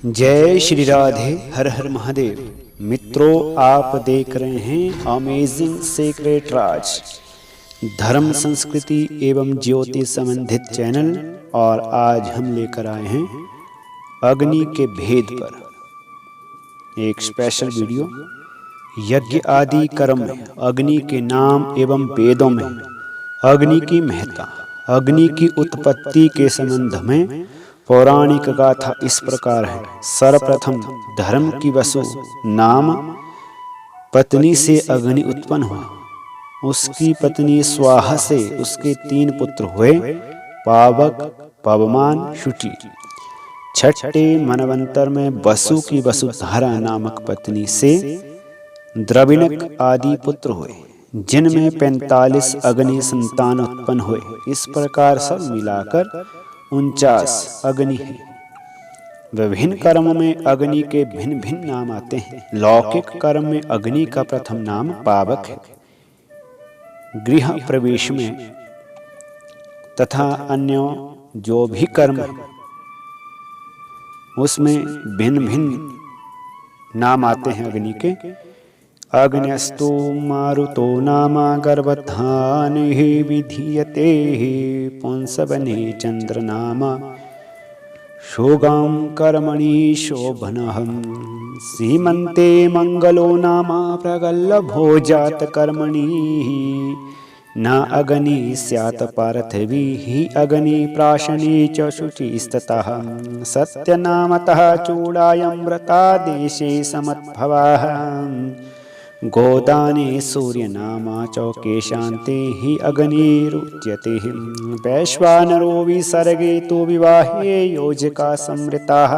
जय श्री राधे, हर हर महादेव। मित्रों, आप देख रहे हैं अमेजिंग सीक्रेट राज, धर्म संस्कृति एवं ज्योतिष संबंधित चैनल। और आज हम लेकर आए हैं अग्नि के भेद पर एक स्पेशल वीडियो। यज्ञ आदि कर्म में अग्नि के नाम एवं वेदों में अग्नि की महत्ता, अग्नि की उत्पत्ति के संबंध में पौराणिक गाथा इस प्रकार है। सर्वप्रथम धर्म की वसु नाम पत्नी से अग्नि उत्पन्न हुआ। उसकी पत्नी स्वाहा से उसके 3 पुत्र हुए, पावक, पवमान, शुचि। छठे मनवंतर में वसु की वसुधारा नामक पत्नी से द्रविणक आदि पुत्र हुए, जिनमें 45 अग्नि संतान उत्पन्न हुए। इस प्रकार सब मिलाकर 49 अग्नि है। विभिन्न कर्म में अग्नि के भिन्न भिन्न नाम आते हैं। लौकिक कर्म में अग्नि का प्रथम नाम पावक है। गृह प्रवेश में तथा अन्य जो भी कर्म है उसमें भिन्न भिन्न नाम आते हैं अग्नि के। अग्न्यस्तु मारुतो नाम गर्भधानिः विधीयते पुंसवने चंद्रनाम शोगां कर्मणि शोभनः सीमन्ते मंगलो नाम प्रगल्भो जात कर्मणि न अग्नि स्यात् पार्थिवीः अग्नि प्राशने च शुचिस्ततः सत्यनामतः चूडायं व्रता देशे समद्भवः गोदाने सूर्यनामा चौके शांते ही अग्निरुच्यते। वैश्वानरो विसर्गे तो विवाहे योजका समृताः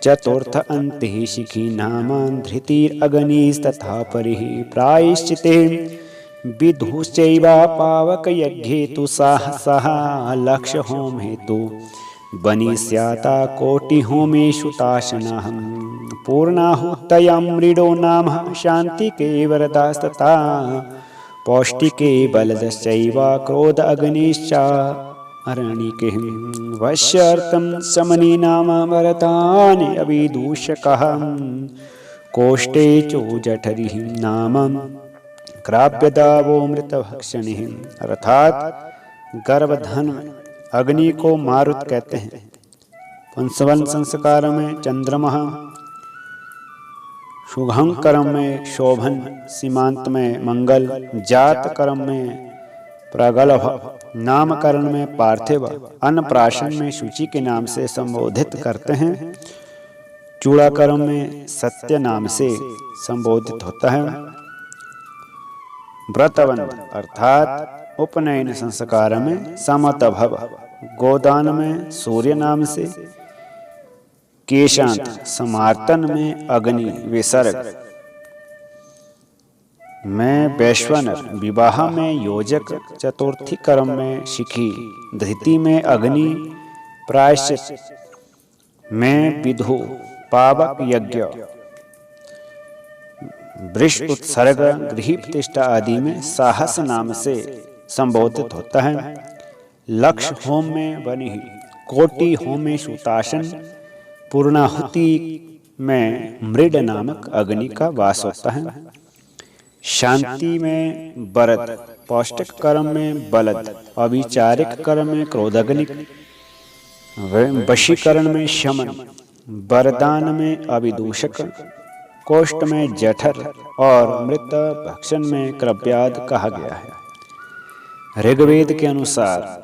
चतुर्थ अन्ते शिखी नामा धृतिरग्निस्तथा परिः प्रायश्चिते विधुश्चैव पावक यज्ञे तु साहसः लक्ष्य होम हेतु बनि स्याता कोटि होमेषु ताशनः पूर्णाहुतया मृडो नाम शान्तिके वरदास्तथा पौष्टिके बलदश्चैव क्रोध अग्निश्च अरणिके वश्यर्थं शमनी नाम वरदानि अविदूषकः कोष्ठे चो जठरिः नाम क्राव्यदावो मृतभक्षणिः। अर्थात गर्भधन अग्नि को मारुत कहते हैं। पुंसवन संस्कार में चंद्रमा, शुभं कर्म में शोभन, सीमांत में मंगल, जात कर्म में प्रगल्भ, नामकरण में पार्थिव, अन्नप्राशन में शुचि के नाम से संबोधित करते हैं। चूड़ा कर्म में सत्य नाम से संबोधित होता है। व्रतबंध अर्थात उपनयन संस्कार में समतभव, गोदान में सूर्य नाम से, केशांत समार्तन में अग्नि विसर्ग में वैश्वानर, विवाह में योजक, चतुर्थी कर्म में शिखी, धृति में अग्नि, प्रायश्चित में विधु, पावक यज्ञ, वृष उत्सर्ग, गृह प्रतिष्ठा आदि में साहस नाम से संबोधित होता है। लक्ष्य होम में बनि, कोटि होमेषु ताशन, पूर्णाहुति में मृड नामक अग्नि का वास होता है। शांति में बरद, पौष्टिक कर्म में बलद, अविचारिक कर्म में क्रोधाग्नि, वशीकरण में शमन, वरदान में अविदूषक, कोष्ठ में जठर और मृत भक्षण में क्रव्याद कहा गया है। ऋग्वेद के अनुसार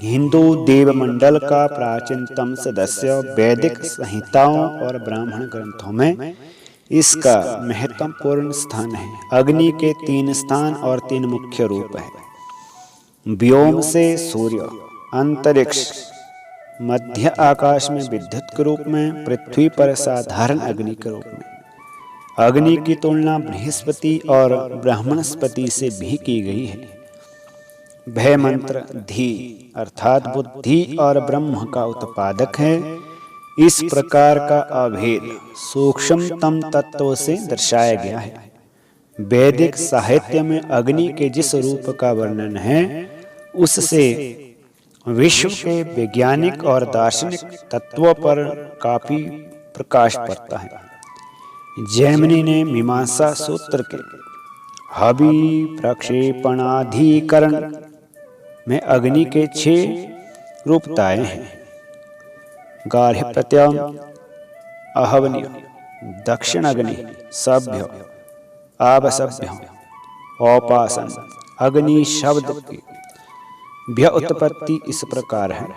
हिंदू देवमंडल का प्राचीनतम सदस्य, वैदिक संहिताओं और ब्राह्मण ग्रंथों में इसका महत्वपूर्ण स्थान है। अग्नि के 3 स्थान और 3 मुख्य रूप हैं। व्योम से सूर्य, अंतरिक्ष, मध्य आकाश में विद्युत के रूप में, पृथ्वी पर साधारण अग्नि के रूप में। अग्नि की तुलना बृहस्पति और ब्रह्मस्पति से भी की गई है। भय मंत्र धी अर्थात बुद्धि और ब्रह्म का उत्पादक है। इस प्रकार का अभेद सूक्ष्मतम तत्वों से दर्शाया गया है। वैदिक साहित्य में अग्नि के जिस रूप का वर्णन है उससे विश्व के वैज्ञानिक और दार्शनिक तत्वों पर काफी प्रकाश पड़ता है। जैमिनी ने मीमांसा सूत्र के हवि प्रक्षेपणाधिकरण में अग्नि के 6 रूप बताए हैं। गार्ह प्रत्यम, आहवनीय, दक्षिण अग्नि, सभ्य, आवसभ्य, औपासन। अग्नि शब्द की व्युत्पत्ति इस प्रकार है,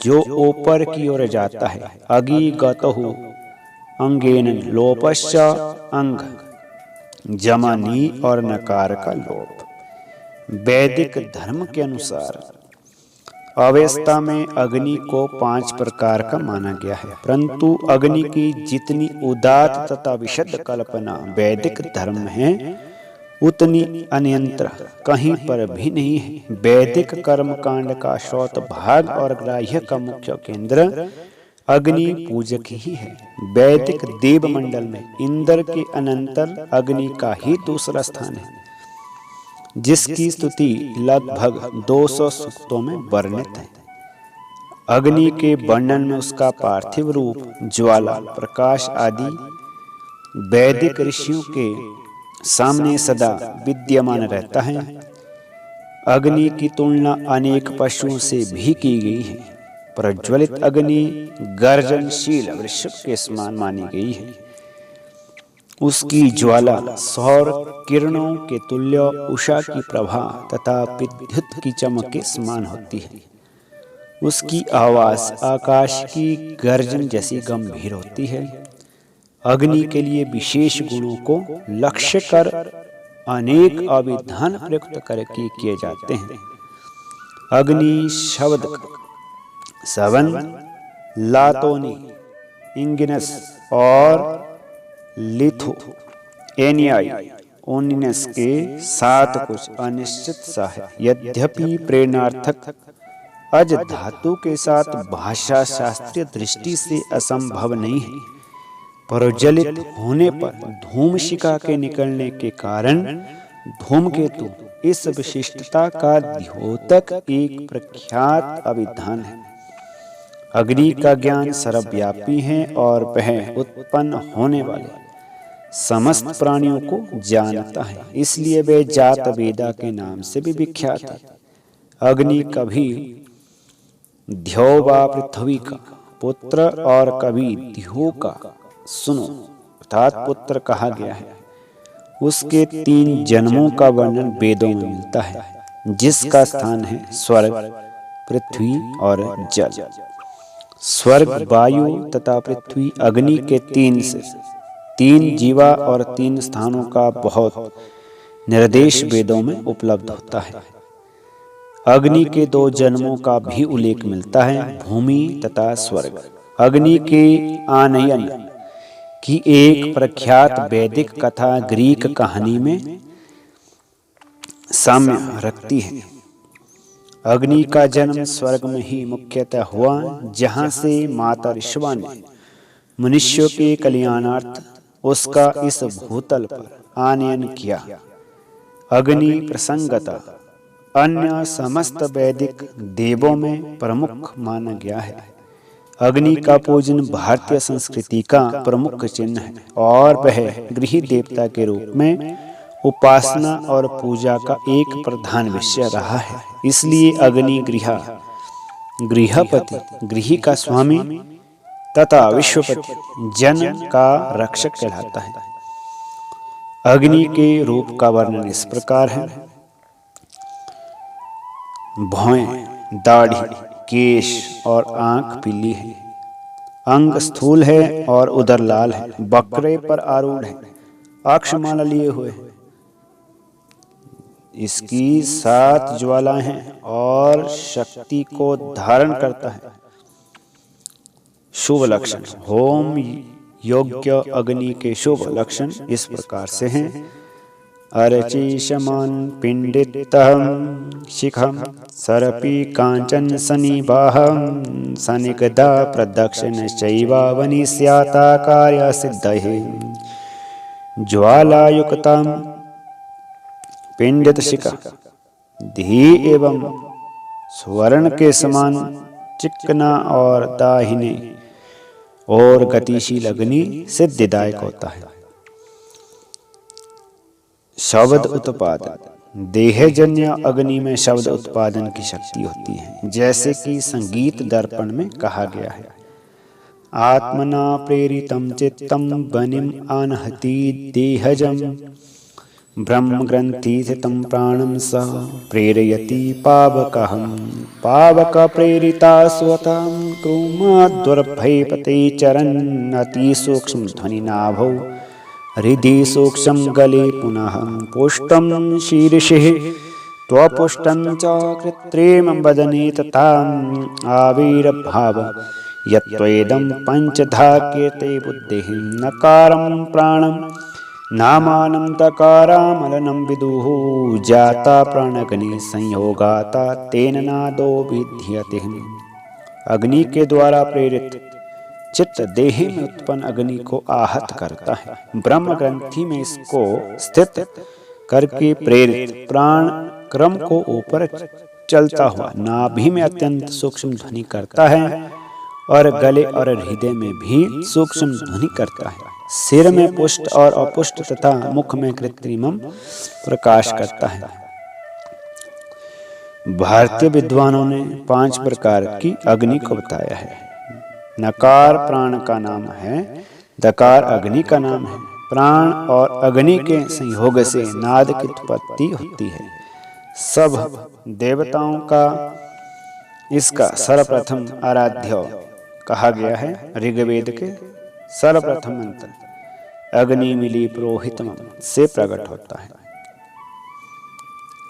जो ऊपर की ओर जाता है। अगि गतहु अंगेन लोपश्च, अंग जमा नी और नकार का लोप। वैदिक धर्म के अनुसार अवस्था में अग्नि को 5 प्रकार का माना गया है, परंतु अग्नि की जितनी उदात्त तथा विशुद्ध कल्पना वैदिक धर्म में है, उतनी अन्यत्र कहीं पर भी नहीं है। वैदिक कर्मकांड का श्रोत भाग और ग्राह्य का मुख्य केंद्र अग्नि पूजक ही है। वैदिक देव मंडल में इंद्र के अनंतर अग्नि का ही दूसरा स्थान है, जिसकी स्तुति लगभग 200 सूक्तों में वर्णित है। अग्नि के वर्णन में उसका पार्थिव रूप, ज्वाला, प्रकाश आदि वैदिक ऋषियों के सामने सदा विद्यमान रहता है। अग्नि की तुलना अनेक पशुओं से भी की गई है। प्रज्वलित अग्नि गर्जनशील वृषभ के समान मानी गई है। उसकी ज्वाला सौर किरणों के तुल्य, उषा की प्रभा तथा विद्युत की चमक के समान होती है। उसकी आवाज आकाश की गर्जन जैसी गंभीर होती है। अग्नि के लिए विशेष गुणों को लक्ष्य कर अनेक अभिधान प्रयुक्त करके किए जाते हैं। अग्नि शब्द सवन, लातोनी, इंगिनस और लिथो एनियाई ओनिनस के साथ कुछ अनिश्चित सा है। यद्यपि प्रेरणार्थक अज धातु के साथ भाषा शास्त्रीय दृष्टि से असंभव नहीं है, प्रज्वलित होने पर धूमशिखा के निकलने के कारण धूमकेतु इस विशिष्टता का द्योतक एक प्रख्यात अभिधान है। अग्नि का ज्ञान सर्वव्यापी है और वह उत्पन्न होने वाले समस्त प्राणियों को जानता है, इसलिए वे जात वेदा के नाम से भी विख्यात है। अग्नि कभी ध्यो व पृथ्वी का पुत्र और कभी ध्यो का सुनो अर्थात पुत्र कहा गया है। उसके 3 जन्मों का वर्णन वेदों में मिलता है, जिसका स्थान है स्वर्ग, पृथ्वी और जल। स्वर्ग, वायु तथा पृथ्वी अग्नि के 3 जीवा और 3 स्थानों का बहुत निर्देश वेदों में उपलब्ध होता है। अग्नि के 2 जन्मों का भी उल्लेख मिलता है, भूमि तथा स्वर्ग। अग्नि के आनयन की एक प्रख्यात वैदिक कथा ग्रीक कहानी में साम्य रखती है। अग्नि का जन्म स्वर्ग में ही मुख्यतः हुआ, जहां से माता ऋषभा ने मनुष्यों के कल्याणार्थ उसका इस भूतल पर आनयन किया। अग्नि प्रसंगतः अन्य समस्त वैदिक देवों में प्रमुख माना गया है। अग्नि का पूजन भारतीय संस्कृति का प्रमुख चिन्ह है और वह गृह देवता के रूप में उपासना और पूजा का एक प्रधान विषय रहा है। इसलिए अग्नि गृहपति, गृह का स्वामी तथा विश्वपति, जन का रक्षक कहलाता है। अग्नि के रूप का वर्णन इस प्रकार है। भौहें, दाढ़ी, केश और आंख पीली है। अंग स्थूल है और उदर लाल है। बकरे पर आरूढ़ है, अक्षमाला लिए हुए। इसकी 7 ज्वालाएं हैं और शक्ति को धारण करता है। शुभ लक्षण। होम योग्य अग्नि के शुभ लक्षण इस प्रकार से हैं। अर्चिषमन् पिण्डितः शिखं सरपि काञ्चन सनिवाहं सनिग्धा प्रदक्षिणश्चैवावनि स्यात्कार्य सिद्धये। ज्वालायुक्तं पिण्डित शिखा धी एवं स्वर्ण के समान चिकना और दाहिने और गतिशील अग्नि सिद्धिदायक होता है। शब्द उत्पादन। देहजन्य अग्नि में शब्द उत्पादन की शक्ति होती है, जैसे कि संगीत दर्पण में कहा गया है, आत्मना प्रेरितं चित्तं वनिम आनहति देहजं ब्रह्म ग्रंथि स्थितं प्राणं स प्रेरयति पावकहं पावक प्रेरिता स्वतं क्रूमाद्वर्भयपते चरन् अति सूक्ष्म ध्वनि नाभौ हृदि सूक्ष्म गले पुनः पुष्टं शीर्षे त्वपुष्टं च कृत्रिमं वदने तथा आविर्भाव यत्त्वेदं पंचधा कीर्ते बुद्धिः नकारं प्राणं नामानं तकारामलनं विदुः जाता प्राणाग्नि संयोगाता तेन नादो विद्यते। अग्नि के द्वारा प्रेरित चित्त देह में उत्पन्न अग्नि को आहत करता है। ब्रह्म ग्रंथि में इसको स्थित करके प्रेरित प्राण क्रम को ऊपर चलता हुआ नाभि में अत्यंत सूक्ष्म ध्वनि करता है और गले और हृदय में भी सूक्ष्म ध्वनि करता है। सिर में पुष्ट और अपुष्ट तथा मुख में कृत्रिम प्रकाश करता है। भारतीय विद्वानों ने 5 प्रकार की अग्नि को बताया है। नकार प्राण का नाम है, दकार अग्नि का नाम है। प्राण और अग्नि के संयोग से नाद की उत्पत्ति होती है। सब देवताओं का इसका सर्वप्रथम आराध्य कहा गया है। ऋग्वेद के सर्वप्रथम मंत्र अग्नि मिली पुरोहितम से प्रकट होता है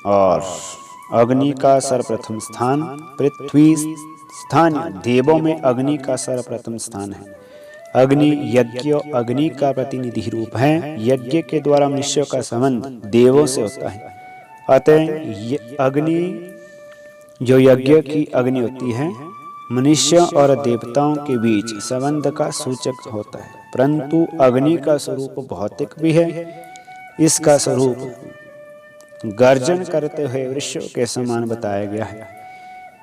और अग्नि का सर्वप्रथम स्थान पृथ्वी स्थान, देवों में अग्नि का सर्वप्रथम स्थान है। अग्नि यज्ञ अग्नि का प्रतिनिधि रूप है। यज्ञ के द्वारा मनुष्यों का संबंध देवों से होता है। अतः अग्नि जो यज्ञ की अग्नि होती है मनुष्यों और देवताओं के बीच संबंध का सूचक होता है। परंतु अग्नि का स्वरूप भौतिक भी है। इसका स्वरूप गर्जन करते हुए वृक्षों के समान बताया गया है,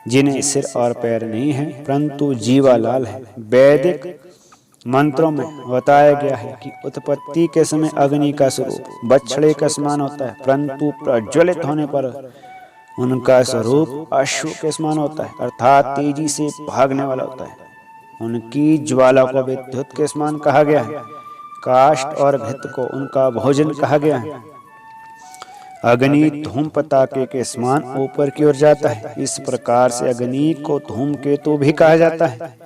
जिन्हें सिर और पैर नहीं है परंतु जीवालाल है। वैदिक मंत्रों में बताया गया है कि उत्पत्ति के समय अग्नि का स्वरूप बछड़े का समान होता है, परंतु प्रज्वलित होने पर उनका स्वरूप अश्व के समान होता है, अर्थात तेजी से भागने वाला होता है। उनकी ज्वाला को विद्युत के समान कहा गया है। काष्ठ और घृत को उनका भोजन कहा गया है। अग्नि धूम पताके के समान ऊपर की ओर जाता है। इस प्रकार से अग्नि को धूमकेतु भी कहा जाता है।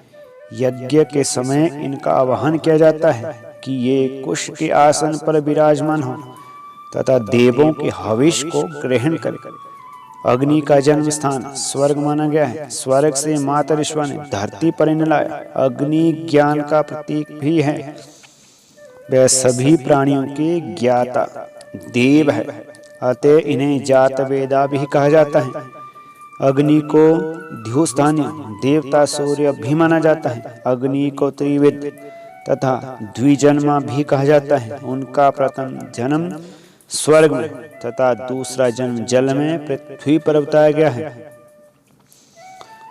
यज्ञ के समय इनका आवाहन किया जाता है कि ये कुश के आसन पर विराजमान हो तथा देवों के हविष को ग्रहण करें। अग्नि का जन्म स्थान स्वर्ग माना गया है। स्वर्ग से माता ऋषवा ने धरती पर इन्हें लाया। अग्नि ज्ञान का प्रतीक भी है। वह सभी प्राणियों के ज्ञाता देव है, अतः इन्हें जात वेदा भी कहा जाता है। अग्नि को द्युस्थानीय देवता सूर्य भी माना जाता है। अग्नि को त्रिविद तथा द्विजन्मा भी कहा जाता है। उनका प्रथम जन्म स्वर्ग में तथा दूसरा जन्म जल में पृथ्वी पर बताया गया है।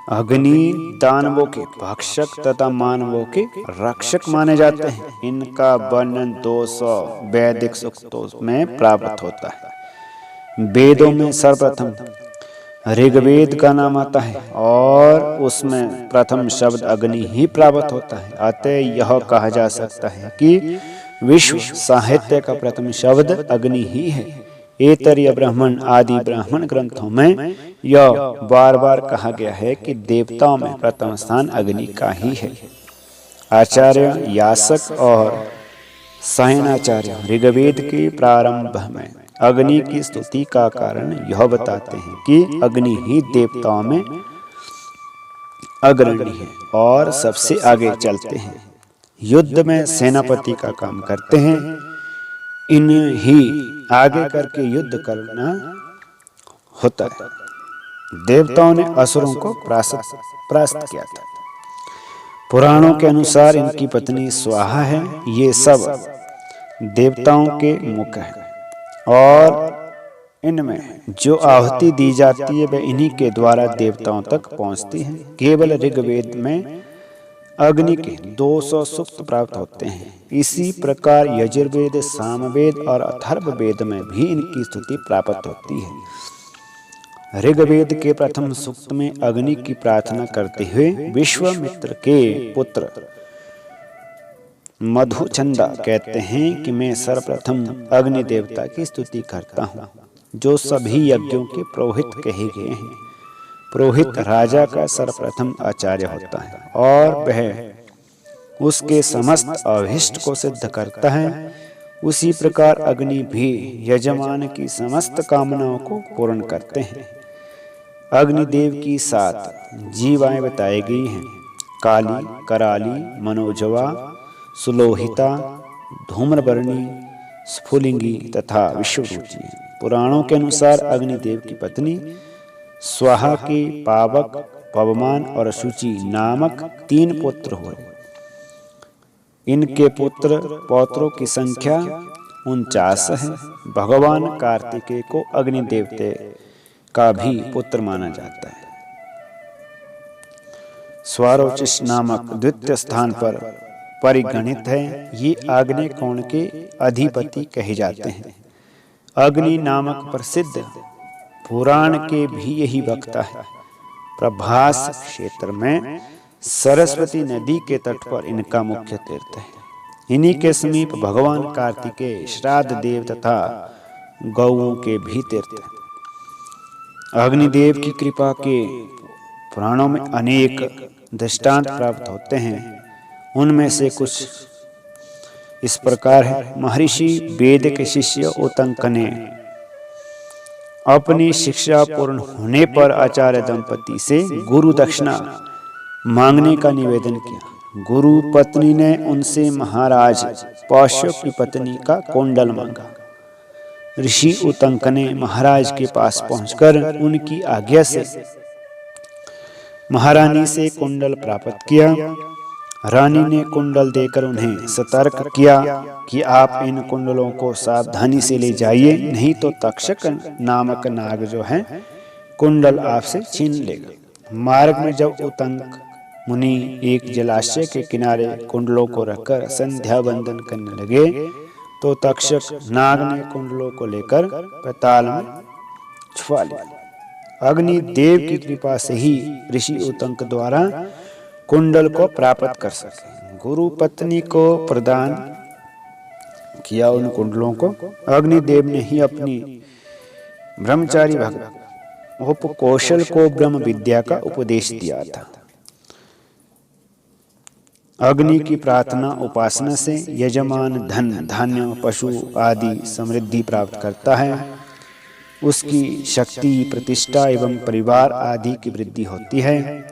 अग्नि दानवों के भक्षक तथा मानवों के रक्षक माने जाते हैं। इनका वर्णन 200 वैदिक सूक्तों में प्राप्त होता है। वेदों में सर्वप्रथम ऋग्वेद का नाम आता है और उसमें प्रथम शब्द अग्नि ही प्राप्त होता है। अतः यह कहा जा सकता है कि विश्व साहित्य का प्रथम शब्द अग्नि ही है। ऐतरेय ब्राह्मण आदि ब्राह्मण ग्रंथों में यह बार बार कहा गया है कि देवताओं में प्रथम स्थान अग्नि का ही है। आचार्य यास्क और सायणाचार्य ऋग्वेद के प्रारंभ में अग्नि की स्तुति का कारण यह बताते हैं कि अग्नि ही देवताओं में अग्रणी है और सबसे आगे चलते हैं। युद्ध में सेनापति का काम करते हैं। इन्हें ही आगे करके युद्ध करना होता है। देवताओं ने असुरों को परास्त किया था। पुराणों के अनुसार इनकी पत्नी स्वाहा है। ये सब देवताओं के मुख है और इनमें जो आहुति दी जाती है वह इन्हीं के द्वारा देवताओं तक पहुंचती है। केवल ऋग्वेद में अग्नि के 200 सूक्त प्राप्त होते हैं। इसी प्रकार यजुर्वेद, सामवेद और अथर्ववेद में भी इनकी स्तुति प्राप्त होती है। ऋग्वेद के प्रथम सूक्त में अग्नि की प्रार्थना करते हुए विश्वामित्र के पुत्र मधुचंदा कहते हैं कि मैं सर्वप्रथम अग्नि देवता की स्तुति करता हूँ, जो सभी यज्ञों के पुरोहित कहे गए हैं। पुरोहित राजा का सर्वप्रथम आचार्य होता है और वह उसके समस्त अभीष्ट को सिद्ध करता है। उसी प्रकार अग्नि भी यजमान की समस्त कामनाओं को पूर्ण करते हैं। अग्निदेव की 7 जीवाएं बताई गई हैं: काली, कराली, मनोजवा, सुलोहिता, धूम्रवर्णी, स्फुलिंगी तथा विश्वरूचि। पुराणों के अनुसार अग्निदेव की पत्नी स्वाहा के पावक, पवमान और शुचि नामक 3 पुत्र हुए। इनके पुत्र पौत्रों की संख्या 49 है। भगवान कार्तिकेय को अग्नि देवते का भी पुत्र माना जाता है। स्वारोचिष नामक द्वितीय स्थान पर परिगणित है। ये आग्नेय कोण के अधिपति कहे जाते हैं। अग्नि नामक प्रसिद्ध पुराण के भी यही वक्ता है। प्रभास क्षेत्र में सरस्वती नदी के तट पर इनका मुख्य तीर्थ है। इन्हीं के समीप भगवान कार्तिकेय, श्राद्ध देव तथा गौओं के भी तीर्थ हैं। अग्निदेव की कृपा के पुराणों में अनेक दृष्टांत प्राप्त होते हैं। उनमें से कुछ इस प्रकार है। महर्षि वेद के शिष्य उत्तंक ने अपनी शिक्षा पूर्ण होने पर आचार्य दंपति से गुरु दक्षिणा मांगने का निवेदन किया। गुरु पत्नी ने उनसे महाराज पौष्य की पत्नी का कुंडल मांगा। ऋषि उत्तंक ने महाराज के पास पहुंचकर उनकी आज्ञा से महारानी से कुंडल प्राप्त किया। रानी ने कुंडल देकर उन्हें सतर्क किया कि आप इन कुंडलों को सावधानी से ले जाइए, नहीं तो तक्षक नामक नाग जो है कुंडल आपसे छीन लेगा। मार्ग में जब उत्तंक मुनि एक जलाशय के किनारे कुंडलों को रखकर संध्या वंदन करने लगे तो तक्षक नाग ने कुंडलों को लेकर पाताल में छुपा लिया। अग्नि देव की कृपा से ही ऋषि उत्तंक द्वारा कुंडल को प्राप्त कर सके। गुरु पत्नी को प्रदान किया उन कुंडलों को। अग्निदेव ने ही अपनी ब्रह्मचारी भक्त उपकौशल को ब्रह्म विद्या का उपदेश दिया था। अग्नि की प्रार्थना उपासना से यजमान धन, धान्य, पशु आदि समृद्धि प्राप्त करता है। उसकी शक्ति, प्रतिष्ठा एवं परिवार आदि की वृद्धि होती है।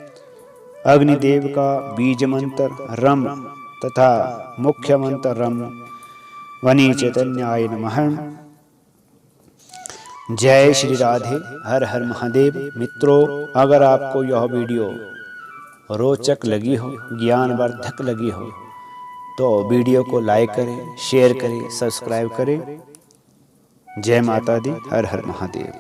अग्निदेव का बीज मंत्र रम तथा मुख्य मंत्र रम वनी चैतन्याय नमः। जय श्री राधे, हर हर महादेव। मित्रों, अगर आपको यह वीडियो रोचक लगी हो, ज्ञानवर्धक लगी हो तो वीडियो को लाइक करें, शेयर करें, सब्सक्राइब करें। जय माता दी, हर हर महादेव।